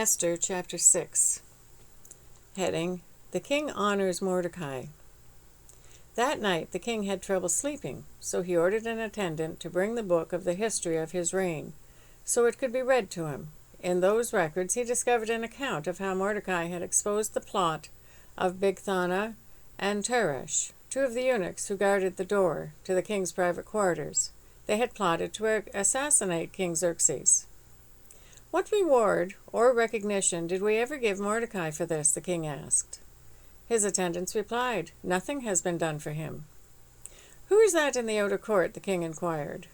Esther chapter 6. Heading: The King Honors Mordecai. That night the king had trouble sleeping, so he ordered an attendant to bring the book of the history of his reign, so it could be read to him. In those records he discovered an account of how Mordecai had exposed the plot of Bigthana and Teresh, two of the eunuchs who guarded the door to the king's private quarters. They had plotted to assassinate King Xerxes. "What reward or recognition did we ever give Mordecai for this?" the king asked. His attendants replied, "Nothing has been done for him." "Who is that in the outer court?" the king inquired.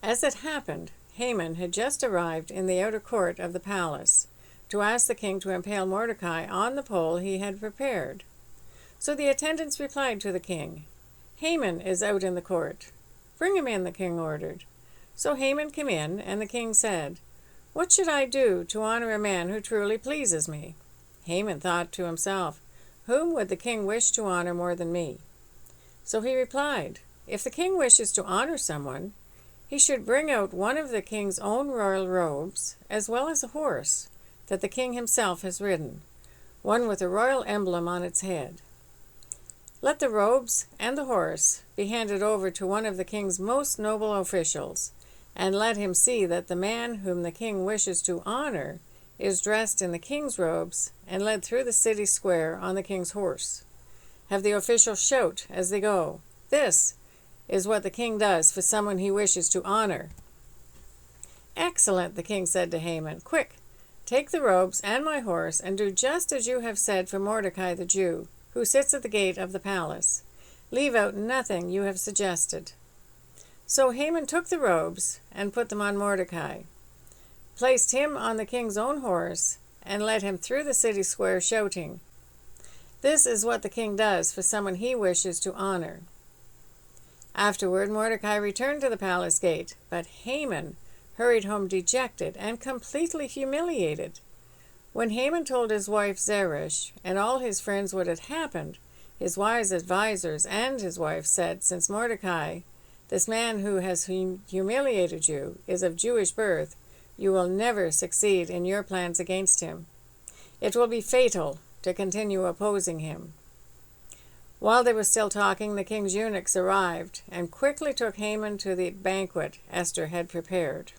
As it happened, Haman had just arrived in the outer court of the palace to ask the king to impale Mordecai on the pole he had prepared. So the attendants replied to the king, "Haman is out in the court." "Bring him in," the king ordered. So Haman came in, and the king said, "What should I do to honor a man who truly pleases me?" Haman thought to himself, "Whom would the king wish to honor more than me?" So he replied, "If the king wishes to honor someone, he should bring out one of the king's own royal robes, as well as a horse that the king himself has ridden, one with a royal emblem on its head. Let the robes and the horse be handed over to one of the king's most noble officials, and let him see that the man whom the king wishes to honor is dressed in the king's robes and led through the city square on the king's horse. Have the officials shout as they go, 'This is what the king does for someone he wishes to honor.'" "Excellent," the king said to Haman. "Quick, take the robes and my horse and do just as you have said for Mordecai the Jew, who sits at the gate of the palace. Leave out nothing you have suggested." So Haman took the robes and put them on Mordecai, placed him on the king's own horse, and led him through the city square shouting, "This is what the king does for someone he wishes to honor." Afterward Mordecai returned to the palace gate, but Haman hurried home dejected and completely humiliated. When Haman told his wife Zeresh and all his friends what had happened, his wise advisors and his wife said, "Since Mordecai, this man who has humiliated you, is of Jewish birth, you will never succeed in your plans against him. It will be fatal to continue opposing him." While they were still talking, the king's eunuchs arrived and quickly took Haman to the banquet Esther had prepared.